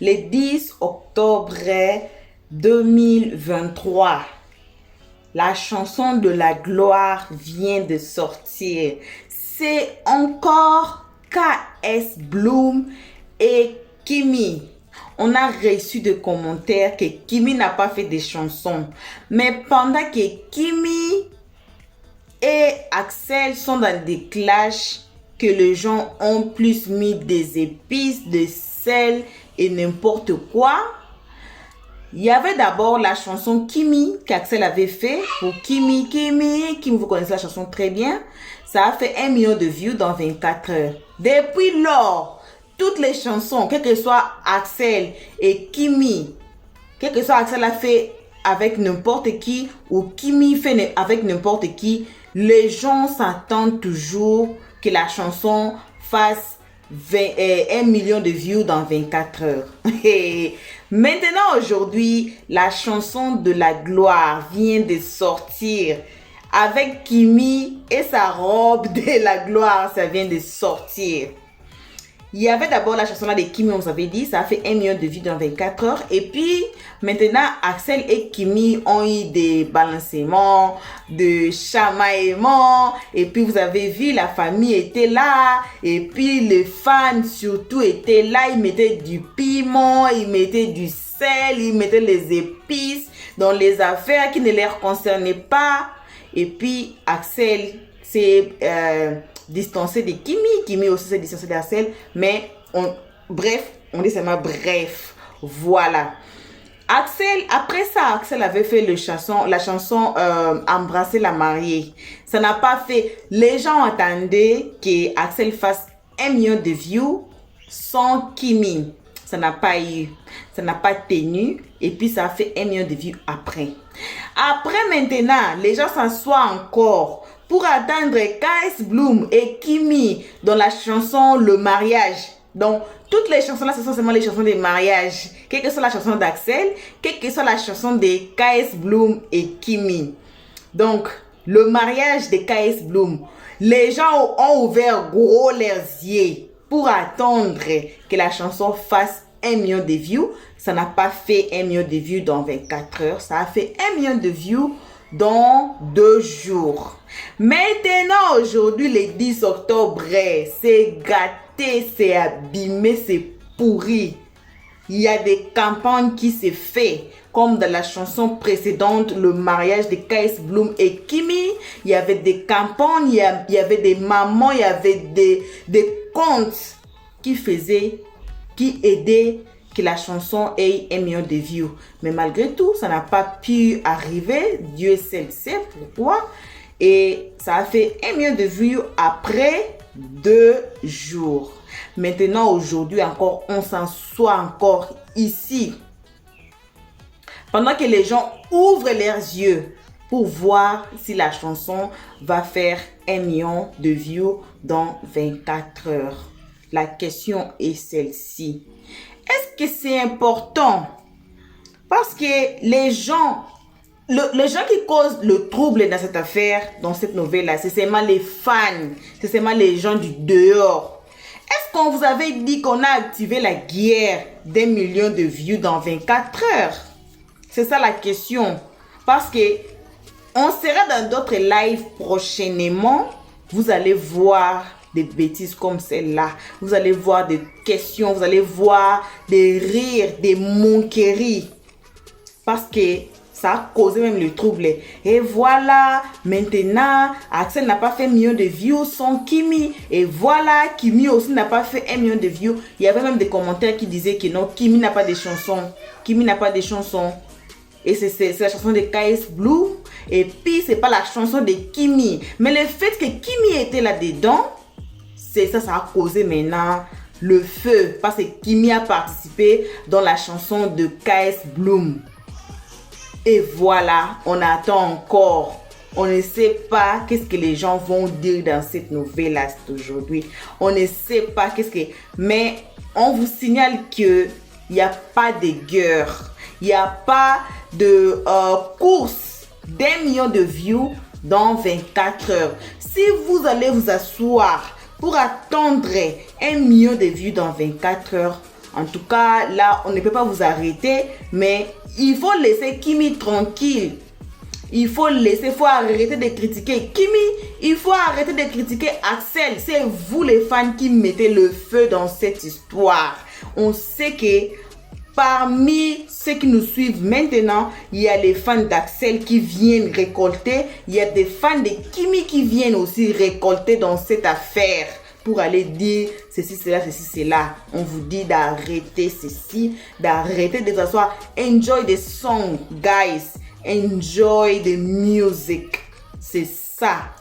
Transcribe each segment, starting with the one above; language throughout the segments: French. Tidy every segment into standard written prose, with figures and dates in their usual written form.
le 10 octobre 2023. La chanson de la gloire vient de sortir. C'est encore KS Bloom et Kimi. On a reçu des commentaires que Kimi n'a pas fait des chansons. Mais pendant que Kimi et Axel sont dans des clashs, que les gens ont plus mis des épices, de sel et n'importe quoi. Il y avait d'abord la chanson Kimi qu'Axel avait fait pour Kimi, vous connaissez la chanson très bien. Ça a fait 1 million de vues dans 24 heures. Depuis lors, toutes les chansons, quel que soit Axel et Kimi, quel que soit Axel a fait avec n'importe qui ou Kimi fait avec n'importe qui, les gens s'attendent toujours que la chanson fasse 1 million de vues dans 24 heures. Maintenant, aujourd'hui, la chanson de la gloire vient de sortir avec Kimi et sa robe de la gloire, ça vient de sortir. Il y avait d'abord la chanson là de Kimi, on vous avait dit, ça a fait 1 million de vues dans 24 heures. Et puis, maintenant, Axel et Kimi ont eu des balancements, de chamaillements. Et puis, vous avez vu, la famille était là. Et puis, les fans surtout étaient là. Ils mettaient du piment, ils mettaient du sel, ils mettaient les épices dans les affaires qui ne les concernaient pas. Et puis, Axel, c'est... distancé de Kimi aussi s'est distancé d'Axel, mais bref, on dit seulement bref, voilà. Axel, après ça, Axel avait fait la chanson Embrasser la mariée. Ça n'a pas fait, les gens attendaient que Axel fasse 1 million de vues sans Kimi. Ça n'a pas eu, ça n'a pas tenu, et puis ça a fait 1 million de vues après. Après maintenant, les gens s'assoient encore pour attendre KS Bloom et Kimi dans la chanson Le Mariage. Donc, toutes les chansons là, ce sont seulement les chansons de mariage. Quelle que soit la chanson d'Axel, quelle que soit la chanson de KS Bloom et Kimi. Donc, Le Mariage de KS Bloom. Les gens ont ouvert gros leurs yeux pour attendre que la chanson fasse 1 million de vues. Ça n'a pas fait 1 million de vues dans 24 heures. Ça a fait 1 million de vues dans 2 jours. Maintenant, aujourd'hui, le 10 octobre, c'est gâté, c'est abîmé, c'est pourri. Il y a des campagnes qui se font, comme dans la chanson précédente, Le Mariage de KS Bloom et Kimi. Il y avait des campagnes, il y avait des mamans, il y avait des comptes qui aidaient que la chanson ait 1 million de vues. Mais malgré tout, ça n'a pas pu arriver. Dieu seul sait pourquoi. Et ça a fait 1 million de vues après 2 jours. Maintenant, aujourd'hui encore, on s'en soit encore ici. Pendant que les gens ouvrent leurs yeux pour voir si la chanson va faire 1 million de vues dans 24 heures. La question est celle-ci. Est-ce que c'est important? Parce que les gens qui causent le trouble dans cette affaire, dans cette nouvelle-là, c'est seulement les fans, c'est seulement les gens du dehors. Est-ce qu'on vous avait dit qu'on a activé la guerre d'1 million de vues dans 24 heures? C'est ça la question. Parce que on sera dans d'autres lives prochainement. Vous allez voir des bêtises comme celle-là. Vous allez voir des questions, vous allez voir des rires, des moqueries. Parce que ça a causé même le trouble. Et voilà, maintenant, Axel n'a pas fait 1 million de vues sans Kimi. Et voilà, Kimi aussi n'a pas fait 1 million de vues. Il y avait même des commentaires qui disaient que non, Kimi n'a pas de chanson. Kimi n'a pas de chanson. Et c'est la chanson de KS Bloom. Et puis, c'est pas la chanson de Kimi. Mais le fait que Kimi était là-dedans, ça a causé maintenant le feu. Parce que Kimi a participé dans la chanson de KS Bloom. Et voilà, on attend encore. On ne sait pas qu'est-ce que les gens vont dire dans cette nouvelle-là aujourd'hui. On ne sait pas qu'est-ce que... Mais on vous signale qu'il n'y a pas de guerre. Il n'y a pas de course d'1 million de vues dans 24 heures. Si vous allez vous asseoir pour attendre 1 million de vues dans 24 heures, En tout cas, là, on ne peut pas vous arrêter, mais il faut laisser Kimi tranquille. Il faut arrêter de critiquer Kimi, il faut arrêter de critiquer Axel. C'est vous les fans qui mettez le feu dans cette histoire. On sait que parmi ceux qui nous suivent maintenant, il y a les fans d'Axel qui viennent récolter. Il y a des fans de Kimi qui viennent aussi récolter dans cette affaire pour aller dire ceci, cela, ceci, cela. On vous dit d'arrêter ceci, d'arrêter de s'asseoir. Enjoy the song, guys. Enjoy the music. C'est ça.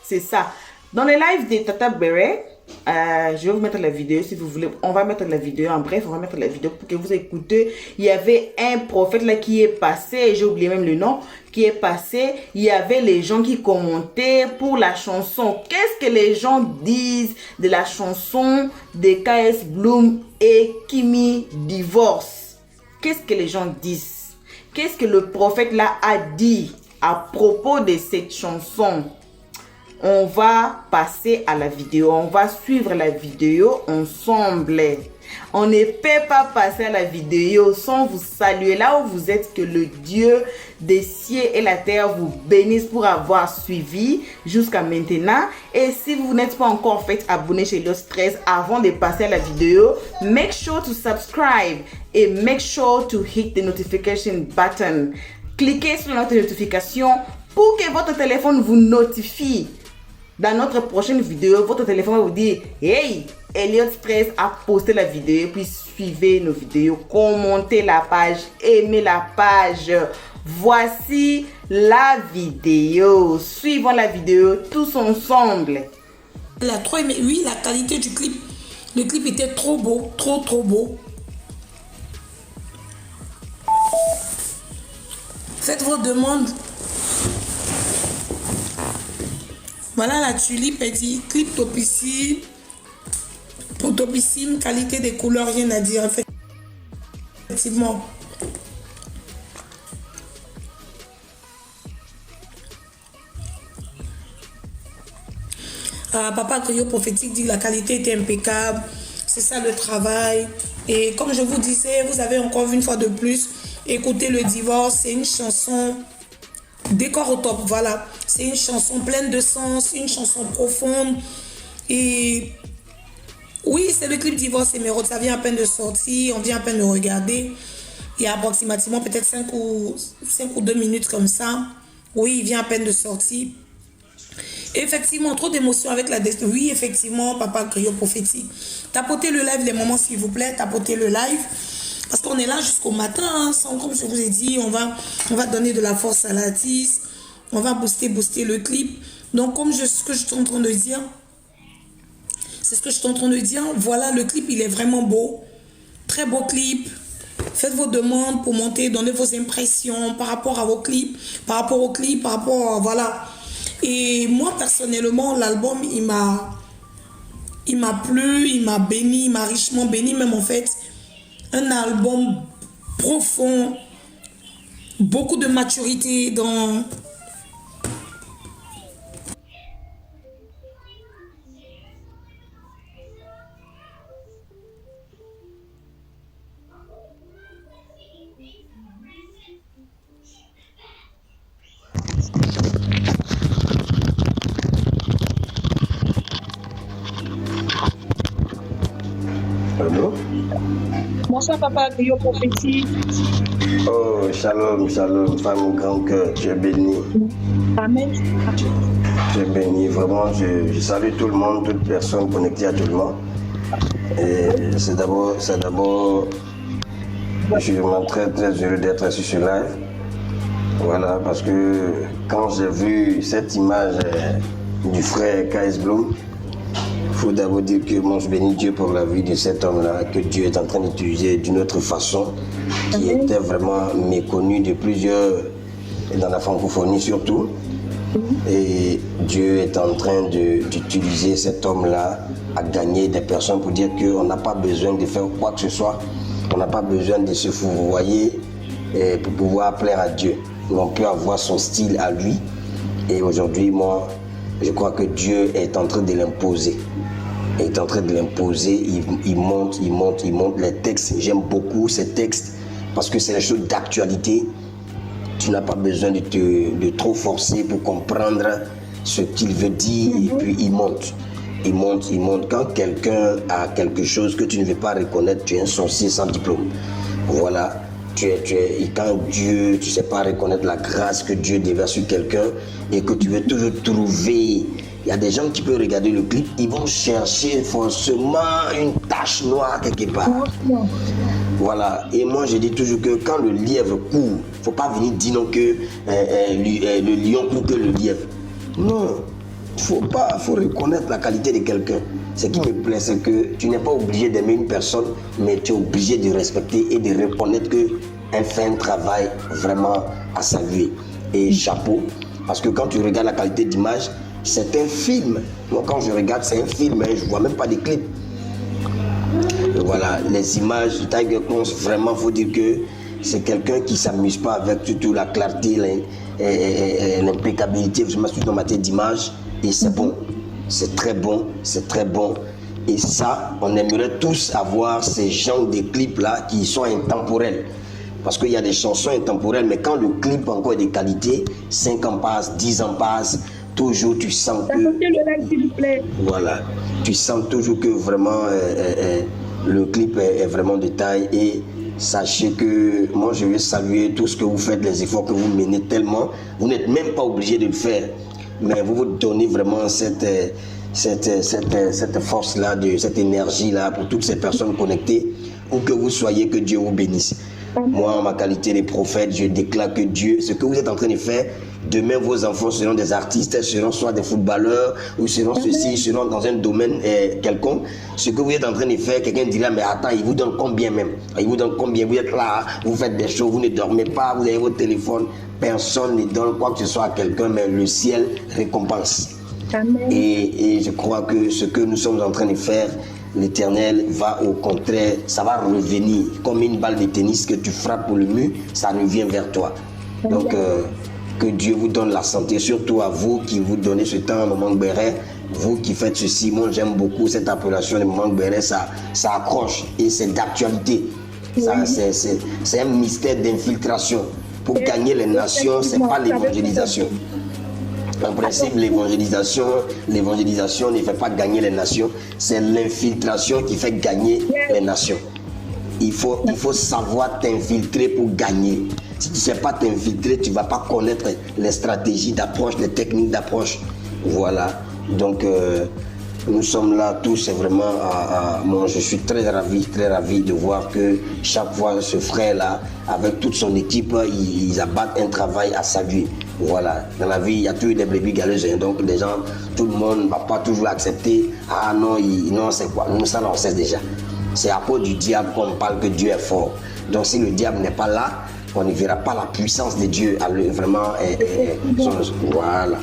C'est ça. Dans les lives de Tata Beret, je vais vous mettre la vidéo si vous voulez. On va mettre la vidéo. En bref, on va mettre la vidéo pour que vous écoutez. Il y avait un prophète là qui est passé. J'ai oublié même le nom. Qui est passé. Il y avait les gens qui commentaient pour la chanson. Qu'est-ce que les gens disent de la chanson de KS Bloom et Kimi Divorce? Qu'est-ce que les gens disent? Qu'est-ce que le prophète là a dit à propos de cette chanson? On va passer à la vidéo. On va suivre la vidéo ensemble. On ne peut pas passer à la vidéo sans vous saluer là où vous êtes. Que le Dieu des cieux et la terre vous bénisse pour avoir suivi jusqu'à maintenant. Et si vous n'êtes pas encore fait abonner chez Los 13 avant de passer à la vidéo, make sure to subscribe et make sure to hit the notification button. Cliquez sur notre notification pour que votre téléphone vous notifie. Dans notre prochaine vidéo, votre téléphone va vous dire hey, Elliot 13 a posté la vidéo. Puis suivez nos vidéos, commentez la page, aimez la page. Voici la vidéo. Suivons la vidéo tous ensemble. La 3, mais oui, la qualité du clip. Le clip était trop beau, trop beau. Faites vos demandes. Voilà la tulipe, elle dit clip topissime, pour topissime, qualité des couleurs, rien à dire. Effectivement. Papa Cryo Prophétique dit la qualité était impeccable. C'est ça le travail. Et comme je vous disais, vous avez encore une fois de plus écouté Le Divorce. C'est une chanson décor au top, voilà. C'est une chanson pleine de sens, une chanson profonde. Et oui, c'est le clip Divorce Émeraude. Ça vient à peine de sortir, on vient à peine de regarder. Il y a approximativement peut-être 5 ou 2 minutes comme ça. Oui, il vient à peine de sortir. Effectivement, trop d'émotions avec la destinée. Oui, effectivement, Papa Cryo Prophétique. Tapotez le live les moments, s'il vous plaît. Tapotez le live. Parce qu'on est là jusqu'au matin. Hein, comme je vous ai dit, on va donner de la force à l'artiste. On va booster le clip. Donc, ce que je suis en train de dire, c'est ce que je suis en train de dire. Voilà, le clip, il est vraiment beau. Très beau clip. Faites vos demandes pour monter, donnez vos impressions par rapport à vos clips, par rapport au clip, par rapport, voilà. Et moi, personnellement, l'album, il m'a plu, il m'a béni, il m'a richement béni, même en fait. Un album profond, beaucoup de maturité dans... Allô? Bonsoir Papa Cryo Prophétique. Oh, shalom, femme grand cœur, tu es béni. Amen. Tu es béni, vraiment, je salue tout le monde, toute personne connectée à tout le monde. Et c'est d'abord, je suis vraiment très heureux d'être sur ce live. Voilà, parce que quand j'ai vu cette image du frère KS Bloom, il faut d'abord dire que moi je bénis Dieu pour la vie de cet homme-là, que Dieu est en train d'utiliser d'une autre façon, qui était vraiment méconnu de plusieurs, dans la francophonie surtout. Et Dieu est en train d'utiliser cet homme-là à gagner des personnes pour dire qu'on n'a pas besoin de faire quoi que ce soit, on n'a pas besoin de se fourvoyer pour pouvoir plaire à Dieu. On peut avoir son style à lui. Et aujourd'hui, moi, je crois que Dieu est en train de l'imposer. Il est en train de l'imposer, il monte les textes. J'aime beaucoup ces textes parce que c'est des choses d'actualité. Tu n'as pas besoin de trop forcer pour comprendre ce qu'il veut dire. Et puis il monte. Quand quelqu'un a quelque chose que tu ne veux pas reconnaître, tu es un sorcier sans diplôme. Voilà. Et quand Dieu, tu ne sais pas reconnaître la grâce que Dieu déverse sur quelqu'un et que tu veux toujours trouver. Il y a des gens qui peuvent regarder le clip, ils vont chercher forcément une tache noire quelque part. Voilà. Et moi, je dis toujours que quand le lièvre court, il ne faut pas venir dire non que le lion court que le lièvre. Non. Il faut reconnaître la qualité de quelqu'un. Ce qui me plaît, c'est que tu n'es pas obligé d'aimer une personne, mais tu es obligé de respecter et de reconnaître qu'elle fait un travail vraiment à saluer. Et chapeau, parce que quand tu regardes la qualité d'image, c'est un film. Moi, quand je regarde, c'est un film, je ne vois même pas des clips. Voilà, les images de Tiger Klons, vraiment, il faut dire que c'est quelqu'un qui ne s'amuse pas avec surtout la clarté, l'impeccabilité, je m'assure dans ma tête d'image. Et c'est bon, c'est très bon, c'est très bon. Et ça, on aimerait tous avoir ces genres de clips-là qui sont intemporels. Parce qu'il y a des chansons intemporelles, mais quand le clip encore est de qualité, 5 ans passent, 10 ans passent, toujours tu sens que... Voilà, tu sens toujours que vraiment le clip est vraiment de taille. Et sachez que moi je vais saluer tout ce que vous faites, les efforts que vous menez tellement. Vous n'êtes même pas obligé de le faire. Mais vous vous donnez vraiment cette force-là, cette énergie-là pour toutes ces personnes connectées, où que vous soyez, que Dieu vous bénisse. Moi, en ma qualité de prophète, je déclare que Dieu, ce que vous êtes en train de faire, demain vos enfants seront des artistes, seront soit des footballeurs, ou seront ceci, seront dans un domaine quelconque. Ce que vous êtes en train de faire, quelqu'un dira, mais attends, il vous donne combien même? Il vous donne combien? Vous êtes là, vous faites des choses, vous ne dormez pas, vous avez votre téléphone. Personne ne donne quoi que ce soit à quelqu'un, mais le ciel récompense. Et je crois que ce que nous sommes en train de faire, l'Éternel va au contraire, ça va revenir comme une balle de tennis que tu frappes pour le mur, ça revient vers toi. Donc que Dieu vous donne la santé, surtout à vous qui vous donnez ce temps au Mangue Béret, vous qui faites ceci. Moi j'aime beaucoup cette appellation de Mangue Béret, ça accroche et c'est d'actualité. C'est un mystère d'infiltration. Pour gagner les nations, ce n'est pas l'évangélisation. En principe, l'évangélisation ne fait pas gagner les nations, c'est l'infiltration qui fait gagner les nations. Il faut savoir t'infiltrer pour gagner. Si tu ne sais pas t'infiltrer, tu ne vas pas connaître les stratégies d'approche, les techniques d'approche. Voilà. Donc, nous sommes là tous, c'est vraiment, moi je suis très ravi de voir que chaque fois ce frère-là, avec toute son équipe, ils abattent un travail à saluer. Voilà, dans la vie, il y a toujours des brebis galeuses, donc les gens, tout le monde ne va pas toujours accepter, ah non, non c'est quoi, nous ça on sait déjà. C'est à cause du diable qu'on parle que Dieu est fort. Donc si le diable n'est pas là, on ne verra pas la puissance de Dieu, vraiment, voilà.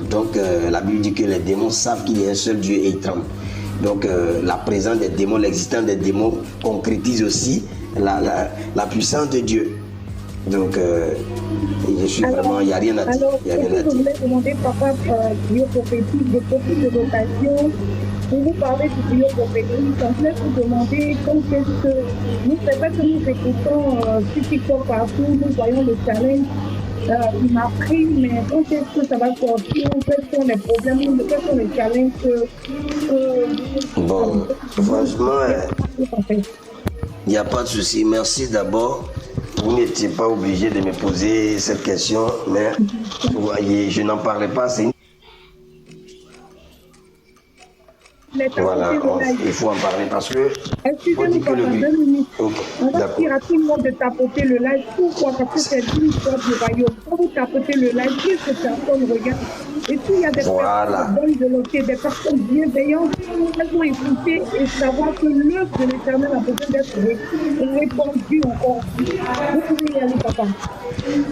Donc la Bible dit que les démons savent qu'il y a un seul Dieu et ils tremblent. Donc la présence des démons, l'existence des démons concrétise aussi la puissance de Dieu. Donc je suis vraiment, il n'y a rien à dire. Je voulais demander, papa, bioprophétique, de beaucoup de vocations. Pour vous parler du bioprophétique, en fait, vous demandez quand est-ce que nous, c'est pas que nous écoutons sur TikTok partout, nous voyons le challenge. Il m'a pris, mais quand est-ce que ça va sortir? Quels sont les problèmes? Quels sont les challenges Bon, franchement, il n'y a pas de souci. Merci d'abord. Vous n'étiez pas obligé de me poser cette question, mais vous voyez, je n'en parlerai pas. Voilà, il faut en parler parce que... Excusez-moi, papa, 2 minutes. On va dire à tout le monde de tapoter le live. Pourquoi? Parce que c'est une histoire du royaume. Quand vous tapotez le live, plus que personne regarde. Et s'il y a des personnes bonnes de l'autre, des personnes bienveillantes, elles vont écouter et savoir que l'œuvre de l'Éternel a besoin d'être répandue encore. Vous pouvez y aller, papa.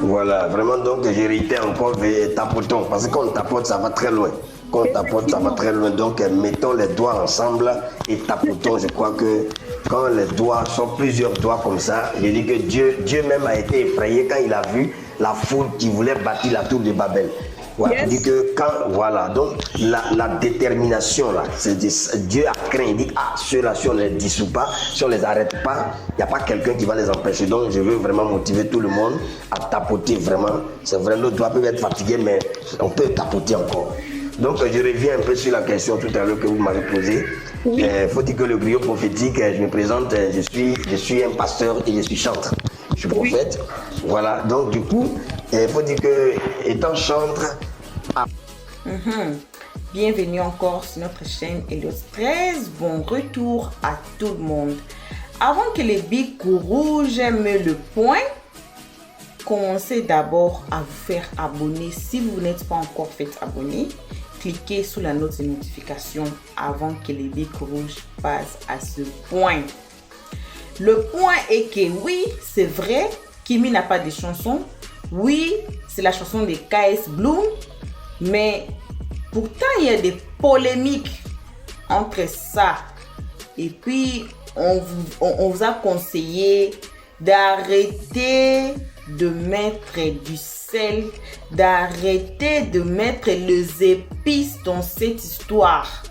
Voilà, vraiment, donc, je réitère encore, tapotons. Parce que quand on tapote, ça va très loin. Quand on tapote, ça va très loin. Donc, mettons les doigts ensemble et tapotons. Je crois que quand les doigts sont plusieurs doigts comme ça, je dis que Dieu même a été effrayé quand il a vu la foule qui voulait bâtir la tour de Babel. Ouais, on dit que quand, voilà, donc la détermination là, Dieu a craint, il dit, ah, ceux-là, si on ne les dissout pas, si on ne les arrête pas, il n'y a pas quelqu'un qui va les empêcher. Donc je veux vraiment motiver tout le monde à tapoter vraiment. C'est vrai, l'autre doigt peut être fatigué, mais on peut tapoter encore. Donc je reviens un peu sur la question tout à l'heure que vous m'avez posée. Oui. Faut dire que le griot prophétique, je me présente, je suis un pasteur et je suis chantre. Je suis prophète. Oui. Voilà, donc du coup, il faut dire que étant chantre... Bienvenue encore sur notre chaîne Helios 13. Bon retour à tout le monde. Avant que les bics rouges me le point, commencez d'abord à vous faire abonner. Si vous n'êtes pas encore fait abonner, cliquez sur la note de notification avant que les bics rouges passent à ce point. Le point est que oui, c'est vrai, Kimi n'a pas de chanson. Oui, c'est la chanson de KS Bloom. Mais pourtant, il y a des polémiques entre ça. Et puis, on vous a conseillé d'arrêter de mettre du sel, d'arrêter de mettre les épices dans cette histoire.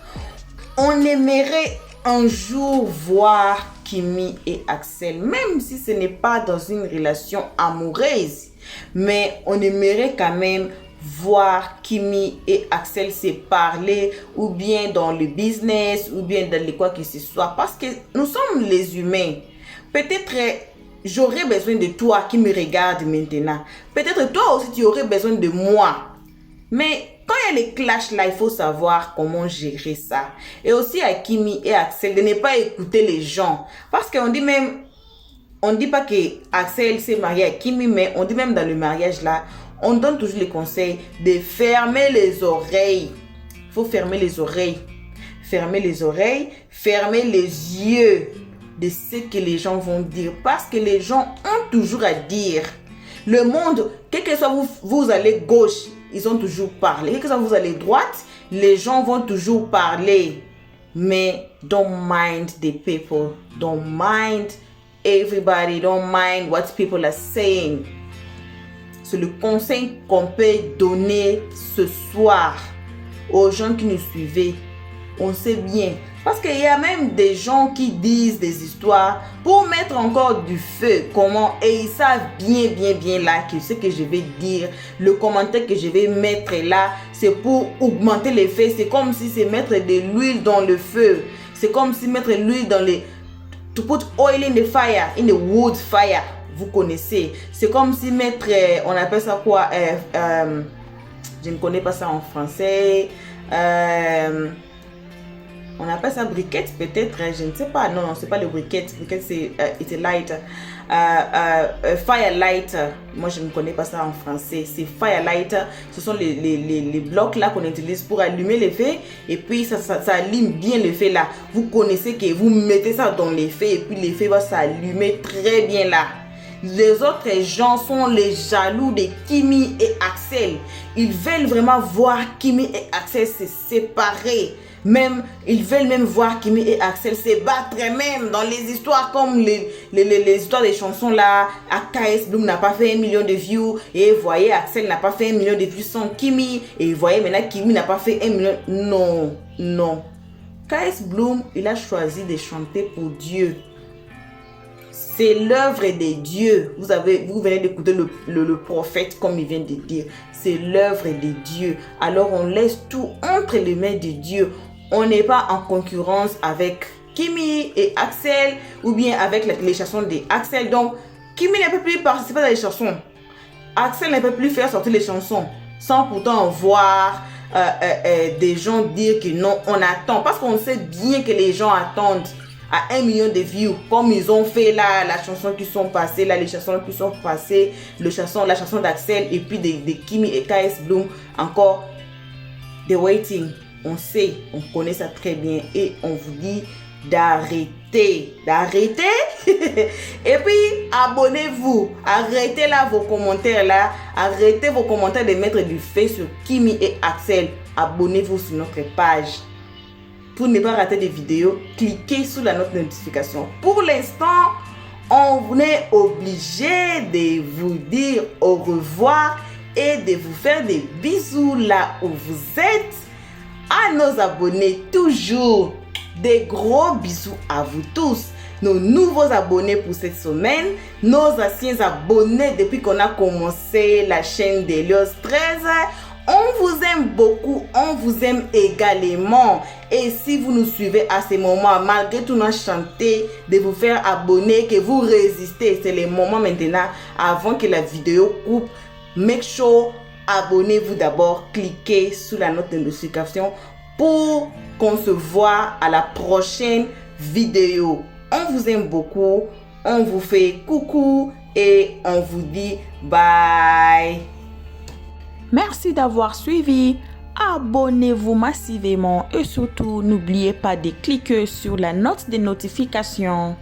On aimerait un jour voir Kimi et Axel, même si ce n'est pas dans une relation amoureuse, mais on aimerait quand même voir Kimi et Axel se parler, ou bien dans le business, ou bien dans le quoi que ce soit, parce que nous sommes les humains. Peut-être j'aurais besoin de toi qui me regarde maintenant. Peut-être toi aussi tu aurais besoin de moi. Mais quand il y a les clashs là, il faut savoir comment gérer ça. Et aussi à Kimi et Axel de ne pas écouter les gens. Parce qu'on dit même, on ne dit pas que Axel s'est marié à Kimi, mais on dit même dans le mariage là, on donne toujours les conseils de fermer les oreilles. Il faut fermer les oreilles. Fermer les oreilles, fermer les yeux de ce que les gens vont dire. Parce que les gens ont toujours à dire. Le monde, quel que soit vous allez gauche, ils ont toujours parlé. Quel que soit vous allez droite, les gens vont toujours parler. Mais don't mind the people. Don't mind everybody. Don't mind what people are saying. C'est le conseil qu'on peut donner ce soir aux gens qui nous suivent. On sait bien. Parce qu'il y a même des gens qui disent des histoires pour mettre encore du feu. Comment? Et ils savent bien là que ce que je vais dire, le commentaire que je vais mettre là, c'est pour augmenter l'effet. C'est comme si c'est mettre de l'huile dans le feu. C'est comme si mettre l'huile dans les... To put oil in the fire, in the wood fire. Vous connaissez. C'est comme si mettre... on appelle ça quoi? Je ne connais pas ça en français. On appelle ça briquette peut-être, je ne sais pas. Non, c'est pas le briquette. Briquette c'est it's a lighter. Firelighter. Moi je ne connais pas ça en français. C'est firelighter. Ce sont les blocs là qu'on utilise pour allumer les feux. Et puis ça allume bien le feu là. Vous connaissez que vous mettez ça dans les feux et puis les feux va s'allumer très bien là. Les autres gens sont les jaloux de Kimi et Axel. Ils veulent vraiment voir Kimi et Axel se séparer. Même, ils veulent même voir Kimi et Axel se battre même dans les histoires comme les histoires des chansons là. KS Bloom n'a pas fait 1 million de views. Et vous voyez, Axel n'a pas fait 1 million de views sans Kimi. Et vous voyez maintenant, Kimi n'a pas fait 1 million. Non. KS Bloom, il a choisi de chanter pour Dieu. C'est l'œuvre de Dieu. Vous venez d'écouter le prophète comme il vient de dire. C'est l'œuvre de Dieu. Alors on laisse tout entre les mains de Dieu. On n'est pas en concurrence avec Kimi et Axel ou bien avec les chansons d'Axel. Donc Kimi ne peut plus participer dans les chansons. Axel ne peut plus faire sortir les chansons sans pourtant voir des gens dire que non, on attend. Parce qu'on sait bien que les gens attendent à 1 million de views, comme ils ont fait là, la chanson qui sont passées, là, les chansons qui sont passées, la chanson d'Axel et puis de Kimi et KS Bloom, encore The Waiting. On sait, on connaît ça très bien et on vous dit d'arrêter. Et puis, abonnez-vous. Arrêtez là vos commentaires là. Arrêtez vos commentaires de mettre du feu sur Kimi et Axel. Abonnez-vous sur notre page. Pour ne pas rater des vidéos, cliquez sur la notification. Pour l'instant, on est obligé de vous dire au revoir et de vous faire des bisous là où vous êtes. À nos abonnés, toujours des gros bisous à vous tous. Nos nouveaux abonnés pour cette semaine, nos anciens abonnés depuis qu'on a commencé la chaîne d'Elios 13. On vous aime beaucoup, on vous aime également. Et si vous nous suivez à ce moment, malgré tout notre chanté de vous faire abonner, que vous résistez, c'est le moment maintenant, avant que la vidéo coupe, make sure, abonnez-vous d'abord, cliquez sur la note de notification pour qu'on se voit à la prochaine vidéo. On vous aime beaucoup, on vous fait coucou et on vous dit bye. Merci d'avoir suivi. Abonnez-vous massivement et surtout n'oubliez pas de cliquer sur la note de notification.